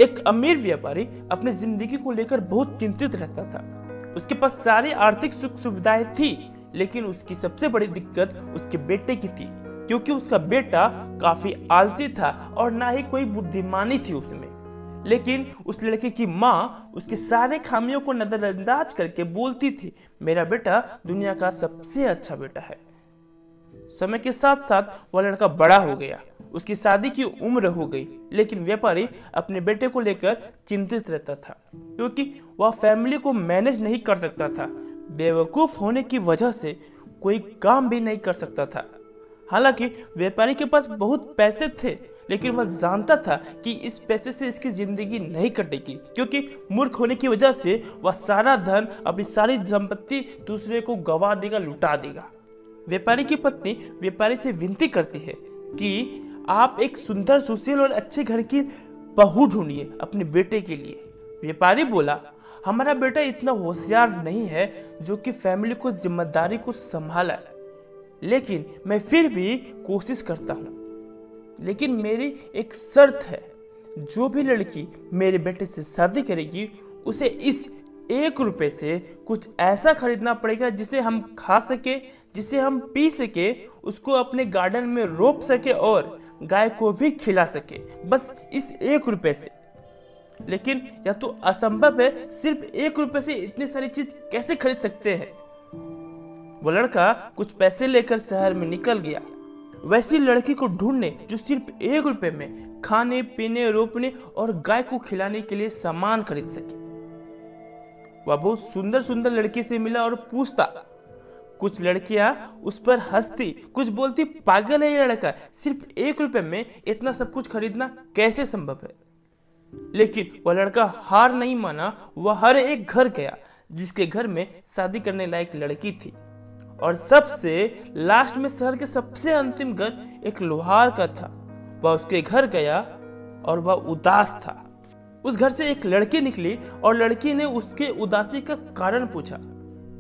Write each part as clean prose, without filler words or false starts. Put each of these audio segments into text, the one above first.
एक अमीर व्यापारी अपनी जिंदगी को लेकर बहुत चिंतित रहता था। उसके पास सारी आर्थिक सुख सुविधाएं थी, लेकिन उसकी सबसे बड़ी दिक्कत उसके बेटे की थी, क्योंकि उसका बेटा काफी आलसी था और ना ही कोई बुद्धिमानी थी उसमें। लेकिन उस लड़के की माँ उसकी सारे खामियों को नजरअंदाज करके बोलती थी, मेरा बेटा दुनिया का सबसे अच्छा बेटा है। समय के साथ साथ वह लड़का बड़ा हो गया, उसकी शादी की उम्र हो गई, लेकिन व्यापारी अपने बेटे को लेकर चिंतित रहता था, क्योंकि वह फैमिली को मैनेज नहीं कर सकता था। बेवकूफ होने की वजह से कोई काम भी नहीं कर सकता था। हालांकि व्यापारी के पास बहुत पैसे थे, लेकिन वह जानता था कि इस पैसे से इसकी जिंदगी नहीं कटेगी, क्योंकि मूर्ख होने की वजह से वह सारा धन, अपनी सारी संपत्ति दूसरे को गवा देगा, लुटा देगा। व्यापारी की पत्नी व्यापारी से विनती करती है कि आप एक सुंदर, सुशील और अच्छे घर की बहू ढूंढिए अपने बेटे के लिए। व्यापारी बोला, हमारा बेटा इतना होशियार नहीं है जो कि फैमिली को जिम्मेदारी को संभाला, लेकिन मैं फिर भी कोशिश करता हूँ। लेकिन मेरी एक शर्त है, जो भी लड़की मेरे बेटे से शादी करेगी उसे इस 1 रुपए से कुछ ऐसा खरीदना पड़ेगा जिसे हम खा सके, जिसे हम पी सके, उसको अपने गार्डन में रोप सके और गाय को भी खिला सके, बस इस 1 रुपए से। लेकिन यह तो असंभव है, सिर्फ 1 रुपए से इतनी सारी चीज कैसे खरीद सकते हैं। वो लड़का कुछ पैसे लेकर शहर में निकल गया, वैसी लड़की को ढूंढने जो सिर्फ 1 रुपए में खाने पीने, रोपने और गाय को खिलाने के लिए सामान खरीद सके। वह बहुत सुंदर सुंदर लड़की से मिला और पूछता। कुछ लड़कियां उस पर हंसती, कुछ बोलती, पागल है ये लड़का, सिर्फ 1 रुपए में इतना सब कुछ खरीदना कैसे संभव है। लेकिन वह लड़का हार नहीं माना। वह हर एक घर गया जिसके घर में शादी करने लायक लड़की थी, और सबसे लास्ट में शहर के सबसे अंतिम घर एक लोहार का था। वह उसके घर गया और वह उदास था। उस घर से एक लड़की निकली और लड़की ने उसके उदासी का कारण पूछा।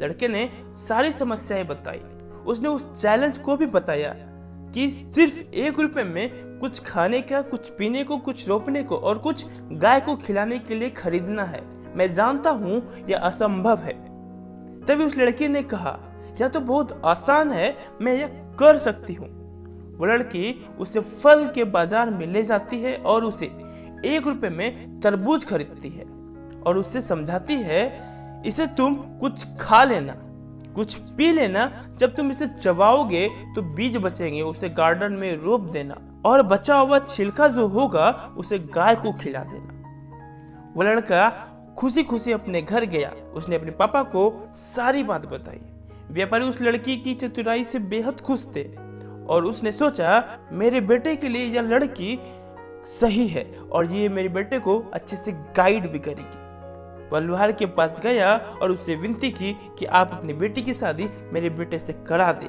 लड़के ने सारी समस्याएं बताई। उसने उस चैलेंज को भी बताया कि सिर्फ 1 रुपए में कुछ खाने का, कुछ पीने को, कुछ रोपने को और कुछ गाय को खिलाने के लिए खरीदना है। मैं जानता हूँ यह असंभव है। तभी उस लड़की ने कहा, यह तो बहुत आसान है, मैं यह कर सकती हूँ। वो लड़की उसे फल के बाजार में ले जाती है और उसे 1 रुपए में तरबूज खरीदती है और उससे समझाती है, इसे तुम कुछ खा लेना, कुछ पी लेना, जब तुम इसे चबाओगे तो बीज बचेंगे, उसे गार्डन में रोप देना और बचा हुआ छिलका जो होगा उसे गाय को खिला देना। वो लड़का खुशी खुशी अपने घर गया। उसने अपने पापा को सारी बात बताई। व्यापारी उस लड़की की चतुराई से बेहद खुश थे और उसने सोचा, मेरे बेटे के लिए यह लड़की सही है और ये मेरे बेटे को अच्छे से गाइड भी करेगी। वह लोहार के पास गया और उससे विनती की कि आप अपनी बेटी की शादी मेरे बेटे से करा दे,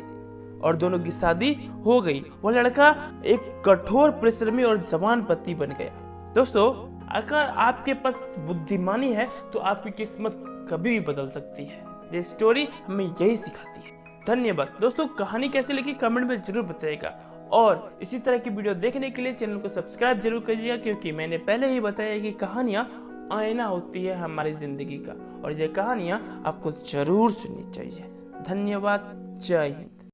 और दोनों की शादी हो गई। वह लड़का एक कठोर परिश्रमी और जवान पति बन गया। दोस्तों, अगर आपके पास बुद्धिमानी है तो आपकी किस्मत कभी भी बदल सकती है। ये स्टोरी हमें यही सिखाती है। धन्यवाद दोस्तों। कहानी कैसी लगी कमेंट में जरूर बताइएगा, और इसी तरह की वीडियो देखने के लिए चैनल को सब्सक्राइब जरूर करिएगा, क्योंकि मैंने पहले ही बताया कि कहानियां आईना होती है हमारी जिंदगी का, और ये कहानियां आपको जरूर सुननी चाहिए। धन्यवाद। जय हिंद।